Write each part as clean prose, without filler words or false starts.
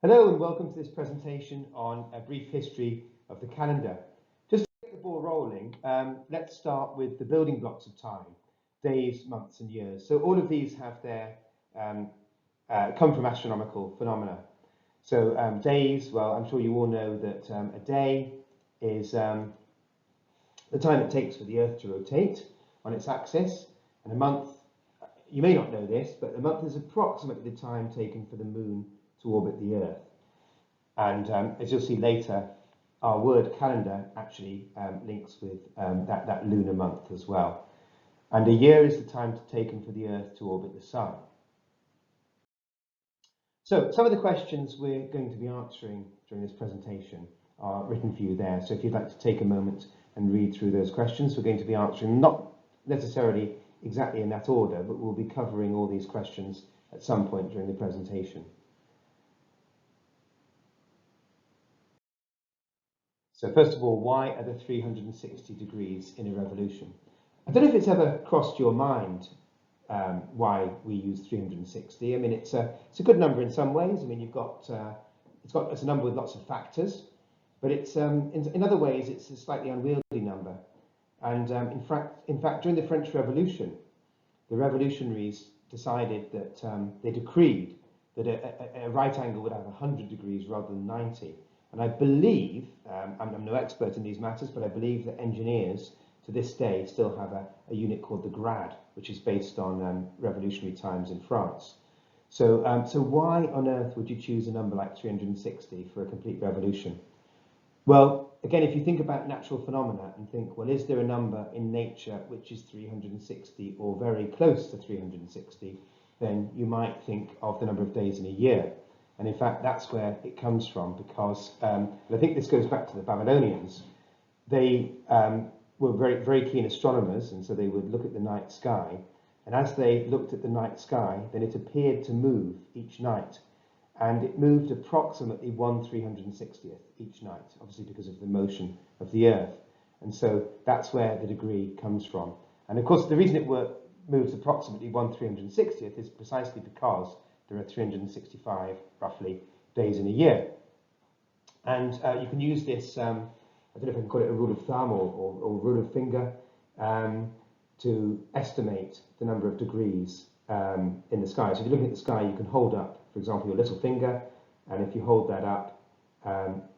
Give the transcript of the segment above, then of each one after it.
Hello and welcome to this presentation on a brief history of the calendar. Just to get the ball rolling, let's start with the building blocks of time: days, months and years. So all of these have their come from astronomical phenomena. So days, well, I'm sure you all know that a day is the time it takes for the Earth to rotate on its axis, and a month, you may not know this, but a month is approximately the time taken for the Moon to orbit the Earth. And as you'll see later, our word calendar actually links with that lunar month as well. And a year is the time taken for the Earth to orbit the Sun. So some of the questions we're going to be answering during this presentation are written for you there. So if you'd like to take a moment and read through those questions, we're going to be answering not necessarily exactly in that order, but we'll be covering all these questions at some point during the presentation. So first of all, why are there 360 degrees in a revolution? I don't know if it's ever crossed your mind why we use 360. I mean, it's a good number in some ways. I mean, it's a number with lots of factors, but it's in other ways it's a slightly unwieldy number. And in fact, during the French Revolution, the revolutionaries decided that they decreed that a right angle would have 100 degrees rather than 90. And I believe, I'm no expert in these matters, but I believe that engineers to this day still have a unit called the grad, which is based on revolutionary times in France. So why on earth would you choose a number like 360 for a complete revolution? Well, again, if you think about natural phenomena and think, well, is there a number in nature which is 360 or very close to 360, then you might think of the number of days in a year. And in fact, that's where it comes from, because and I think this goes back to the Babylonians. They were very, very keen astronomers, and so they would look at the night sky. And as they looked at the night sky, then it appeared to move each night. And it moved approximately 1/360th each night, obviously because of the motion of the Earth. And so that's where the degree comes from. And of course, the reason it moves approximately 1/360th is precisely because there are 365, roughly, days in a year. And you can use this, I don't know if I can call it a rule of thumb or rule of finger, to estimate the number of degrees in the sky. So if you're looking at the sky, you can hold up, for example, your little finger, and if you hold that up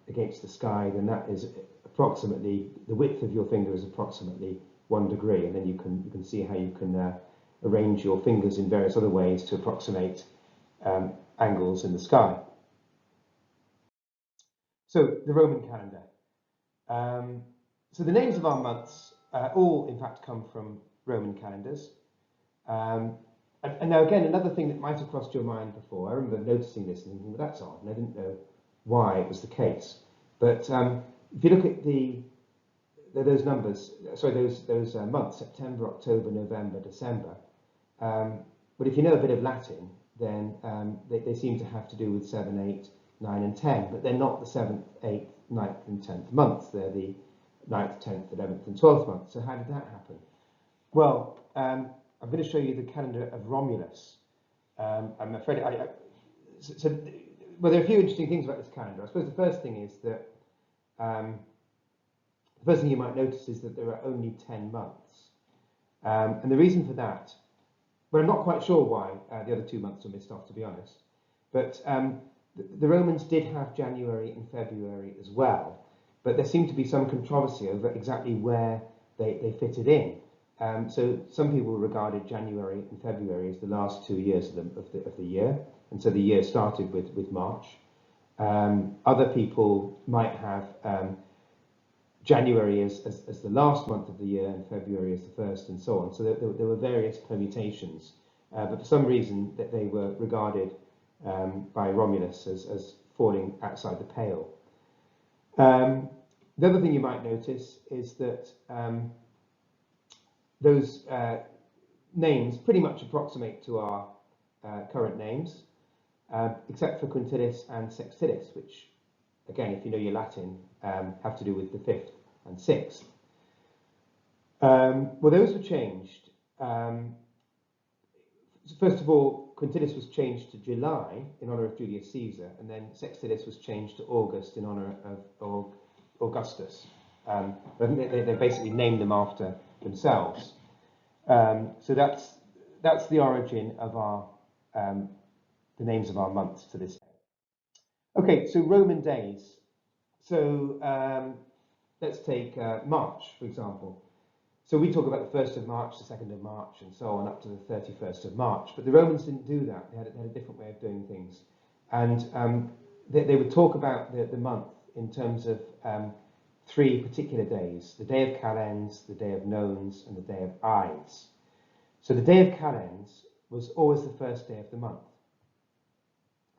against the sky, then that is approximately, the width of your finger is approximately 1 degree, and then you can see how you can arrange your fingers in various other ways to approximate angles in the sky. So the Roman calendar. So the names of our months all, in fact, come from Roman calendars. And now, again, another thing that might have crossed your mind before, I remember noticing this and thinking, well, that's odd, and I didn't know why it was the case. But if you look at those numbers, sorry, those months, September, October, November, December, but if you know a bit of Latin, then they seem to have to do with 7, 8, 9 and 10, but they're not the 7th, 8th, 9th and 10th months. They're the 9th, 10th, 11th and 12th months. So how did that happen? Well, I'm going to show you the calendar of Romulus. I'm afraid well, there are a few interesting things about this calendar. I suppose the first thing is that the first thing you might notice is that there are only 10 months. And the reason for that, well, I'm not quite sure why the other 2 months were missed off, to be honest. But the Romans did have January and February as well. But there seemed to be some controversy over exactly where they fitted in. So some people regarded January and February as the last 2 years of the year. And so the year started with March. Other people might have January as the last month of the year and February as the first, and so on. So there were various permutations, but for some reason that they were regarded by Romulus as falling outside the pale. The other thing you might notice is that those names pretty much approximate to our current names, except for Quintilis and Sextilis, which, again, if you know your Latin, have to do with the 5th and 6th. Well, those were changed. First of all, Quintilis was changed to July in honour of Julius Caesar, and then Sextilis was changed to August in honour of Augustus. I think they basically named them after themselves. So that's the origin of our the names of our months to this day. Okay, so Roman days. So let's take March, for example. So we talk about the 1st of March, the 2nd of March, and so on up to the 31st of March. But the Romans didn't do that. They had a different way of doing things. And they would talk about the month in terms of 3 particular days: the day of Calends, the day of Nones, and the day of Ides. So the day of Calends was always the first day of the month.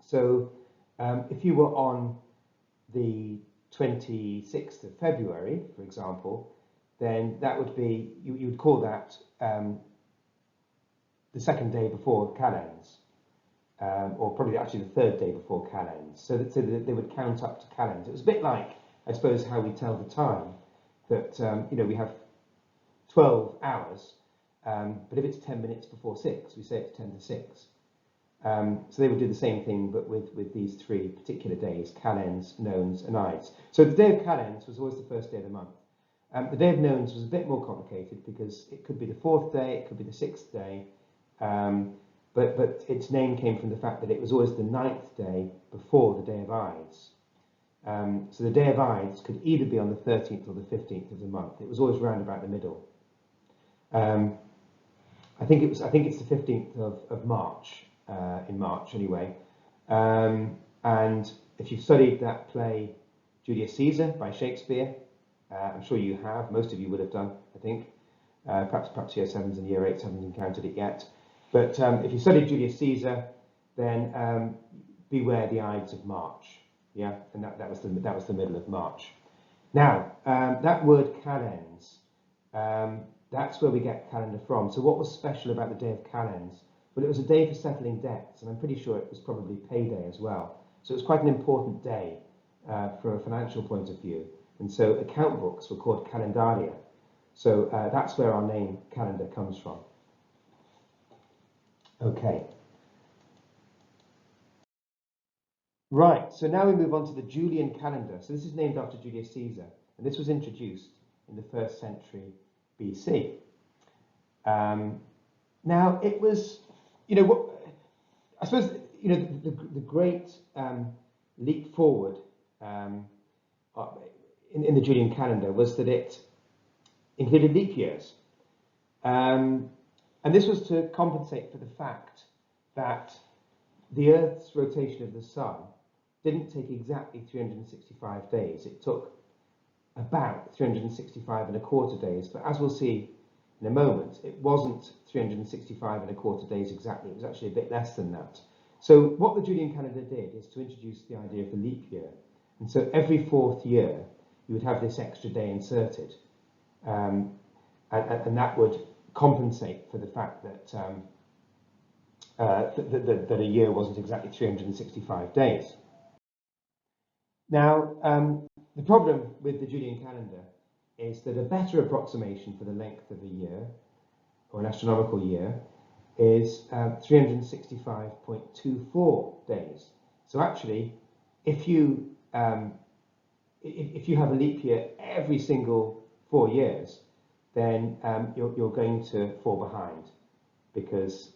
So if you were on the 26th of February, for example, then that would be, you would call that the second day before Calends, or probably actually the 3rd day before Calends. So that they would count up to Calends. It was a bit like, I suppose, how we tell the time, that we have 12 hours, but if it's 10 minutes before 6, we say it's 10 to 6. So they would do the same thing, but with these 3 particular days: Calends, Nones, and Ides. So the day of Calends was always the first day of the month. The day of Nones was a bit more complicated because it could be the 4th day, it could be the 6th day, but its name came from the fact that it was always the 9th day before the day of Ides. So the day of Ides could either be on the 13th or the 15th of the month. It was always round about the middle. I think it's the 15th of March, in March anyway. And if you've studied that play, Julius Caesar by Shakespeare, I'm sure you have. Most of you would have done, I think. Perhaps year 7s and year 8s haven't encountered it yet. But if you studied Julius Caesar, then beware the Ides of March. Yeah, and that was the middle of March. Now that word calends, that's where we get calendar from. So what was special about the day of Calends? Well, it was a day for settling debts, and I'm pretty sure it was probably payday as well. So it was quite an important day from a financial point of view. And so account books were called calendaria. So that's where our name calendar comes from. Okay. Right, so now we move on to the Julian calendar. So this is named after Julius Caesar, and this was introduced in the 1st century BC. Now it was, I suppose, the great leap forward in the Julian calendar was that it included leap years. And this was to compensate for the fact that the Earth's rotation of the Sun didn't take exactly 365 days. It took about 365 and a quarter days, but as we'll see in a moment, it wasn't 365 and a quarter days exactly. It was actually a bit less than that. So what the Julian calendar did is to introduce the idea of the leap year. And so every 4th year, you would have this extra day inserted. And that would compensate for the fact that that a year wasn't exactly 365 days. Now, the problem with the Julian calendar is that a better approximation for the length of a year, or an astronomical year, is 365.24 days. So actually, if you have a leap year every single 4 years, then you're going to fall behind because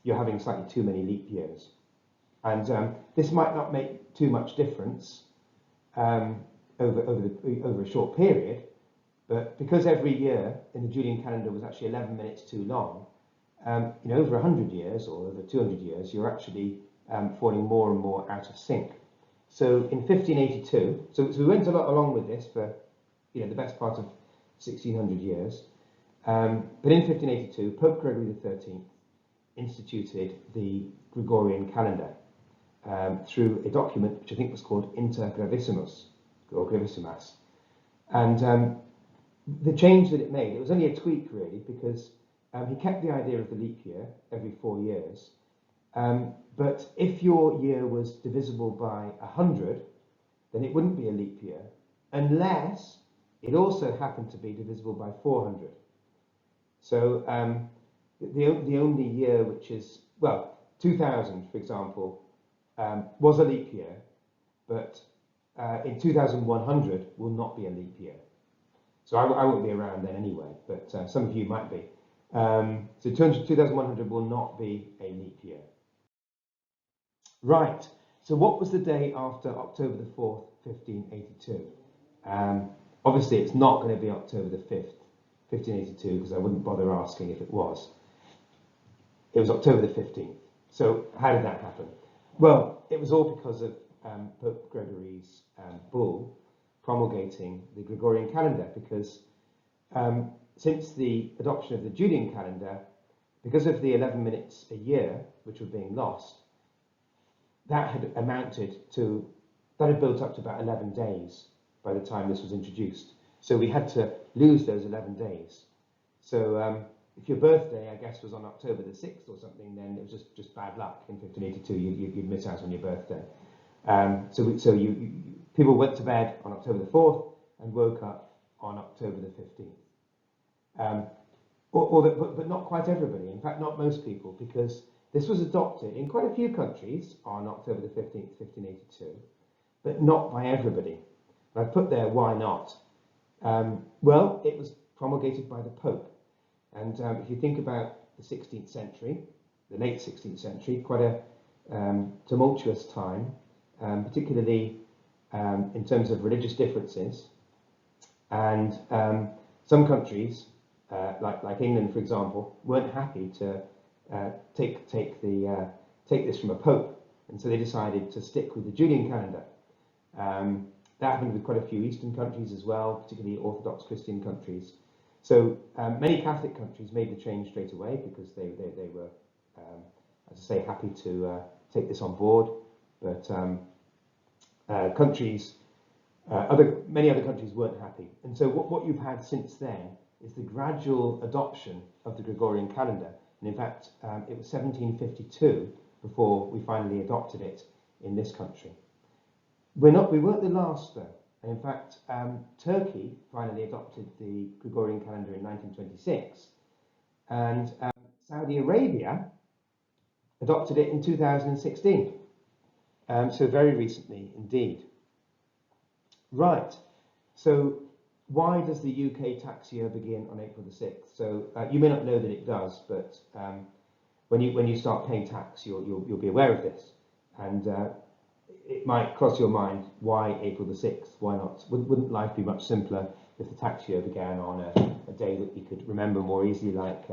you're having slightly too many leap years. And this might not make too much difference over a short period, but because every year in the Julian calendar was actually 11 minutes too long, over 100 years or over 200 years, you're actually falling more and more out of sync. So in 1582, so we went a lot along with this for the best part of 1600 years, but in 1582, Pope Gregory XIII instituted the Gregorian calendar through a document which I think was called Inter Gravissimus, or Gravissimas. And the change that it made, it was only a tweak really, because he kept the idea of the leap year every 4 years, but if your year was divisible by 100, then it wouldn't be a leap year, unless it also happened to be divisible by 400. So the only year which is well, 2000, for example, was a leap year, but in 2100 will not be a leap year. So I won't be around then anyway, but some of you might be. So 2100 will not be a leap year. Right, so what was the day after October the 4th, 1582? Obviously, it's not going to be October the 5th, 1582, because I wouldn't bother asking if it was. It was October the 15th. So how did that happen? Well, it was all because of Pope Gregory's bull promulgating the Gregorian calendar, because since the adoption of the Julian calendar, because of the 11 minutes a year which were being lost, that had built up to about 11 days by the time this was introduced. So we had to lose those 11 days. So if your birthday, I guess, was on October the 6th or something, then it was just bad luck in 1582. You'd miss out on your birthday. People went to bed on October the 4th and woke up on October the 15th. But not quite everybody. In fact, not most people, because this was adopted in quite a few countries on October the 15th, 1582, but not by everybody. And I've put there, why not? Well, it was promulgated by the Pope. And if you think about the 16th century, the late 16th century, quite a tumultuous time, particularly in terms of religious differences. And some countries, like England, for example, weren't happy to take this from a pope, and so they decided to stick with the Julian calendar. That happened with quite a few Eastern countries as well, particularly Orthodox Christian countries. So many Catholic countries made the change straight away because they were, as I say, happy to take this on board. But many other countries weren't happy. And so what you've had since then is the gradual adoption of the Gregorian calendar. And in fact, it was 1752 before we finally adopted it in this country. We weren't the last, though. And in fact, Turkey finally adopted the Gregorian calendar in 1926, and Saudi Arabia adopted it in 2016. So very recently indeed. Right. So why does the UK tax year begin on April the 6th? So you may not know that it does, but when you start paying tax, you'll be aware of this, and it might cross your mind, why April the 6th? Why not? Wouldn't life be much simpler if the tax year began on a day that you could remember more easily, like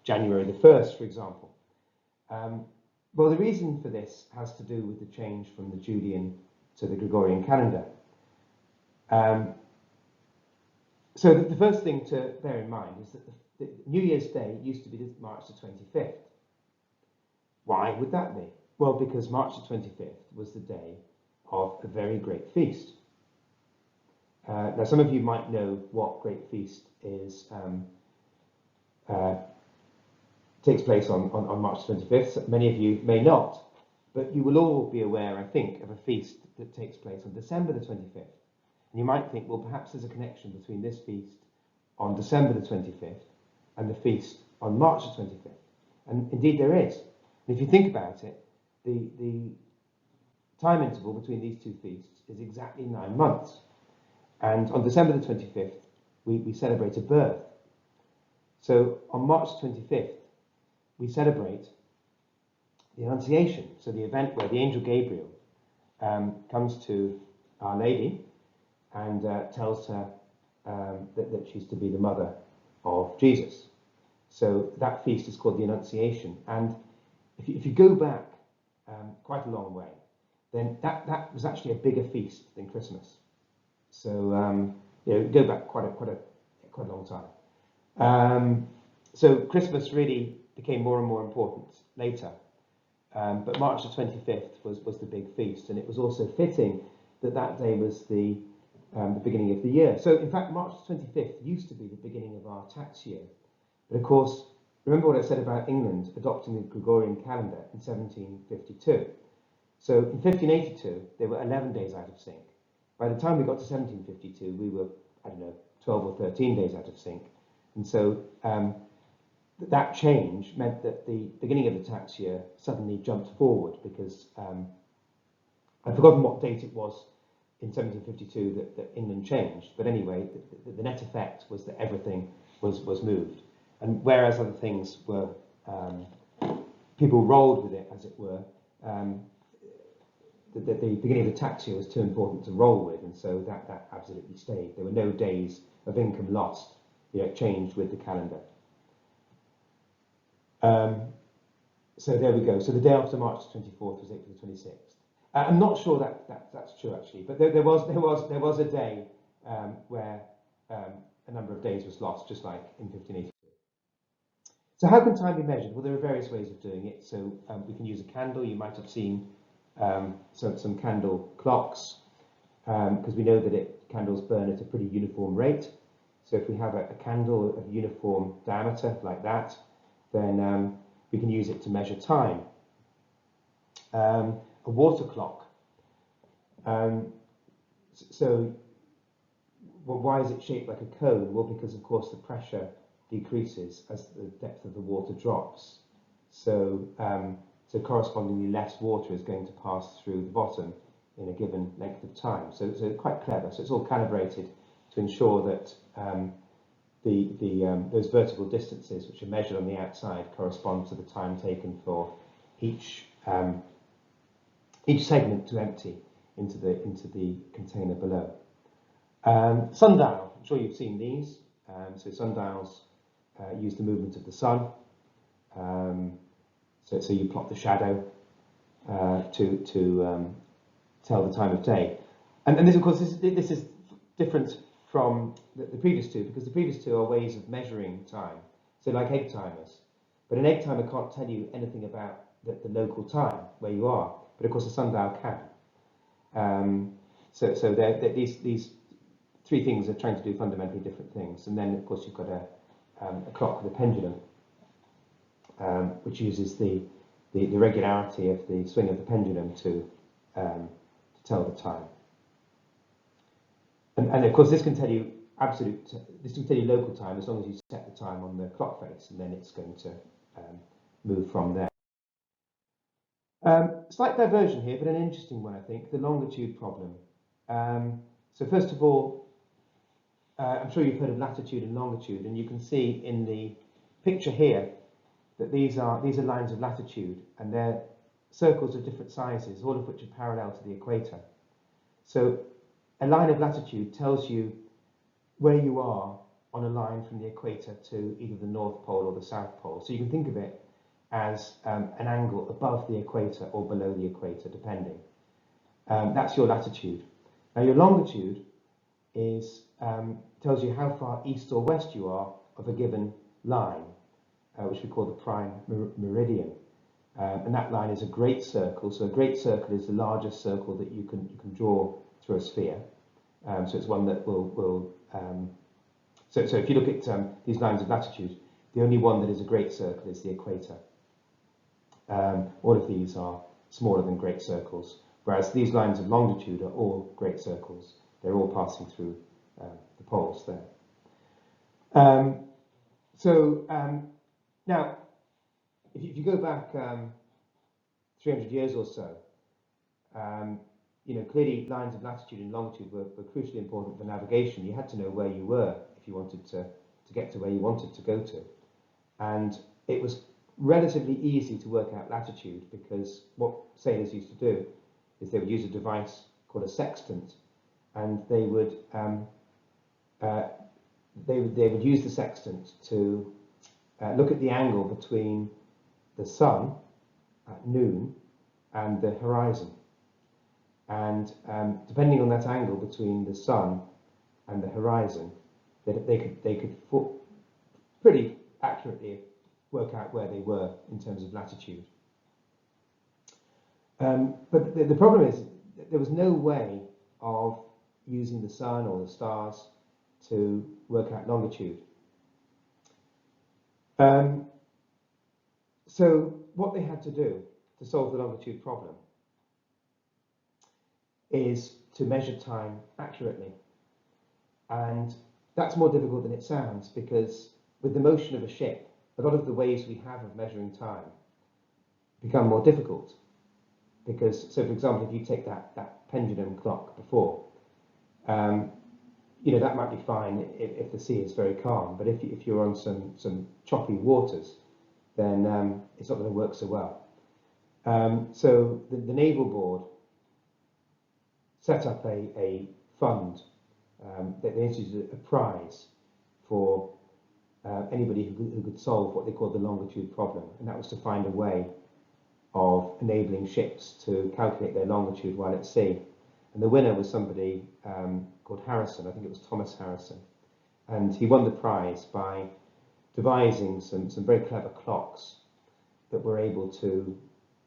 January the 1st, for example? Well, the reason for this has to do with the change from the Julian to the Gregorian calendar. So the first thing to bear in mind is that the New Year's Day used to be March the 25th. Why would that be? Well, because March the 25th was the day of a very great feast. Now, some of you might know what great feast is. Takes place on March 25th. Many of you may not, but you will all be aware, I think, of a feast that takes place on December the 25th. And you might think, well, perhaps there's a connection between this feast on December the 25th and the feast on March the 25th. And indeed there is. And if you think about it, the time interval between these two feasts is exactly 9 months. And on December the 25th, we celebrate a birth. So on March 25th, we celebrate the Annunciation, so the event where the angel Gabriel comes to Our Lady and tells her that she's to be the mother of Jesus. So that feast is called the Annunciation. And if you go back quite a long way, then that was actually a bigger feast than Christmas. So go back quite a long time. So Christmas really became more and more important later. But March the 25th was the big feast, and it was also fitting that day was the beginning of the year. So in fact, March the 25th used to be the beginning of our tax year. But of course, remember what I said about England adopting the Gregorian calendar in 1752. So in 1582, they were 11 days out of sync. By the time we got to 1752, we were, 12 or 13 days out of sync. And so that change meant that the beginning of the tax year suddenly jumped forward because I've forgotten what date it was in 1752 that England changed, but anyway, the net effect was that everything was moved. And whereas other things were, people rolled with it, as it were, the beginning of the tax year was too important to roll with, and so that absolutely stayed. There were no days of income lost, it changed with the calendar. So there we go. So the day after March 24th was April the 26th. I'm not sure that's true actually, but there was a day where a number of days was lost, just like in 1582. So how can time be measured? Well, there are various ways of doing it. So we can use a candle. You might have seen some candle clocks, because we know that candles burn at a pretty uniform rate. So if we have a candle of uniform diameter like that, then we can use it to measure time. A water clock. So why is it shaped like a cone? Well, because of course the pressure decreases as the depth of the water drops. So, so correspondingly less water is going to pass through the bottom in a given length of time. So quite clever. So it's all calibrated to ensure that those vertical distances which are measured on the outside correspond to the time taken for each segment to empty into the container below. Sundial, I'm sure you've seen these. So sundials use the movement of the sun. So you plot the shadow to tell the time of day. And this, of course, this is different from the previous two, because the previous two are ways of measuring time. So like egg timers. But an egg timer can't tell you anything about the local time where you are. But of course, a sundial can. So these three things are trying to do fundamentally different things. And then, of course, you've got a clock with a pendulum, which uses the regularity of the swing of the pendulum to tell the time. And of course, this can tell you local time as long as you set the time on the clock face, and then it's going to move from there. Slight diversion here, but an interesting one, I think, the longitude problem. So first of all, I'm sure you've heard of latitude and longitude, and you can see in the picture here that these are lines of latitude, and they're circles of different sizes, all of which are parallel to the equator. So a line of latitude tells you where you are on a line from the equator to either the North Pole or the South Pole. So you can think of it as an angle above the equator or below the equator, depending. That's your latitude. Now your longitude tells you how far east or west you are of a given line, which we call the prime meridian. And that line is a great circle. So a great circle is the largest circle that you can draw through a sphere. So it's one that will so if you look at these lines of latitude, the only one that is a great circle is the equator. All of these are smaller than great circles, whereas these lines of longitude are all great circles. They're all passing through the poles there. Now, if you go back 300 years or so, clearly lines of latitude and longitude were crucially important for navigation. You had to know where you were if you wanted to get to where you wanted to go to. And it was relatively easy to work out latitude, because what sailors used to do is they would use a device called a sextant, and they would use the sextant to look at the angle between the sun at noon and the horizon. And depending on that angle between the sun and the horizon, they could pretty accurately work out where they were in terms of latitude. But the problem is that there was no way of using the sun or the stars to work out longitude. So what they had to do to solve the longitude problem is to measure time accurately. And that's more difficult than it sounds, because with the motion of a ship, a lot of the ways we have of measuring time become more difficult. Because, so for example, if you take that pendulum clock before, you know, that might be fine if the sea is very calm, but if you're on some choppy waters, then it's not going to work so well. So the Naval Board set up a fund that they instituted a prize for anybody who could solve what they called the Longitude Problem, and that was to find a way of enabling ships to calculate their longitude while at sea. And the winner was somebody called Harrison. I think it was Thomas Harrison, and he won the prize by devising some very clever clocks that were able to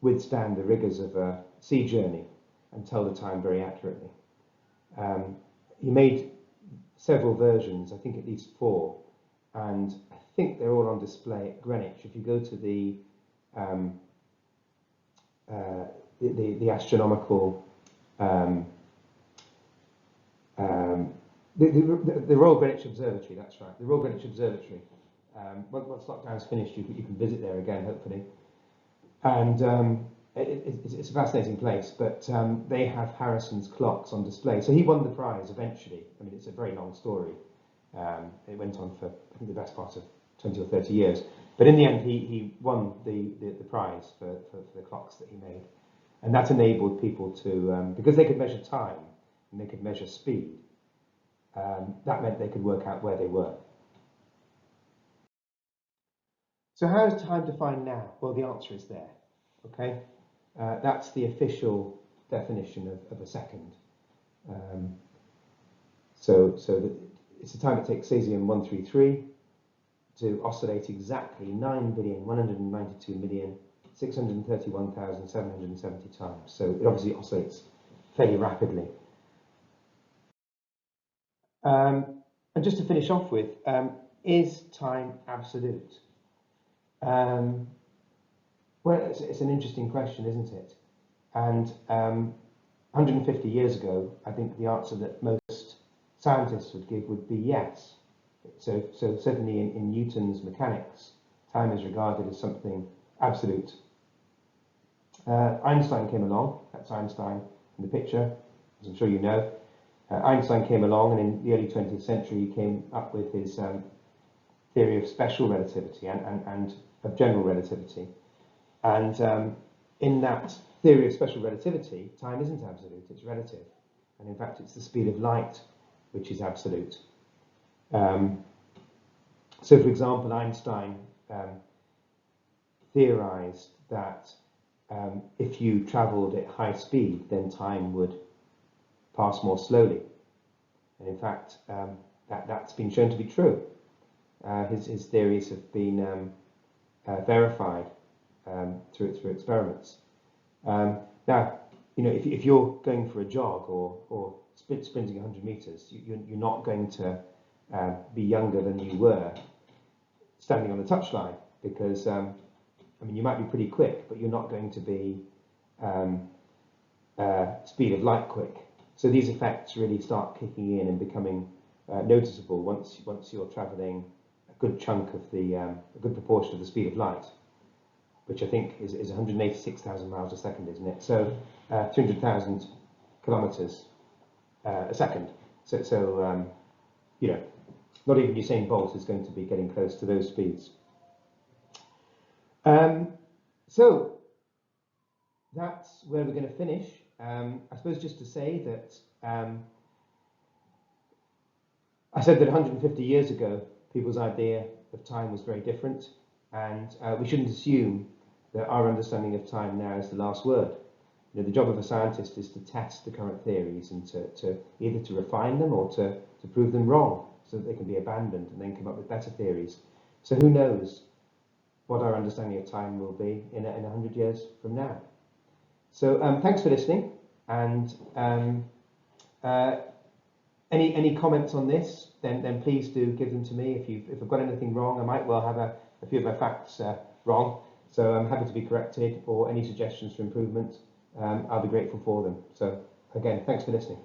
withstand the rigours of a sea journey and tell the time very accurately. He made several versions, I think at least 4, and I think they're all on display at Greenwich. If you go to the astronomical, the Royal Greenwich Observatory, that's right, the Royal Greenwich Observatory. Once lockdown's finished, you can visit there again, hopefully. And it's a fascinating place, but they have Harrison's clocks on display. So he won the prize eventually. I mean, it's a very long story. It went on for, I think, the best part of 20 or 30 years. But in the end, he won the prize for the clocks that he made. And that enabled people to, because they could measure time and they could measure speed, that meant they could work out where they were. So how is time defined now? Well, the answer is there, okay? That's the official definition of a second. So it's the time it takes cesium-133 to oscillate exactly 9,192,631,770 times. So it obviously oscillates fairly rapidly. And just to finish off with, is time absolute? Well, it's an interesting question, isn't it? And 150 years ago, I think the answer that most scientists would give would be yes. So certainly in Newton's mechanics, time is regarded as something absolute. Einstein came along. That's Einstein in the picture, as I'm sure you know. Einstein came along, and in the early 20th century, he came up with his theory of special relativity and of general relativity. And in that theory of special relativity, time isn't absolute, it's relative. And in fact, it's the speed of light which is absolute. So, for example, Einstein theorized that if you traveled at high speed, then time would pass more slowly. And in fact, that's been shown to be true. His theories have been verified through experiments. Now, you know, if you're going for a jog or sprinting 100 meters, you're not going to be younger than you were standing on the touchline, because I mean, you might be pretty quick, but you're not going to be speed of light quick. So these effects really start kicking in and becoming noticeable once you're travelling a good chunk of a good proportion of the speed of light, which I think is 186,000 miles a second, isn't it? So 300,000 kilometers a second. So you know, not even Usain Bolt is going to be getting close to those speeds. So that's where we're going to finish. I suppose just to say that I said that 150 years ago, people's idea of time was very different, and we shouldn't assume that our understanding of time now is the last word. You know, the job of a scientist is to test the current theories and to either to refine them or to prove them wrong, so that they can be abandoned and then come up with better theories. So who knows what our understanding of time will be in 100 years from now. So thanks for listening, and any comments on this, then please do give them to me. If I've got anything wrong, I might well have a few of my facts wrong, so I'm happy to be corrected, or any suggestions for improvement, I'll be grateful for them. So again, thanks for listening.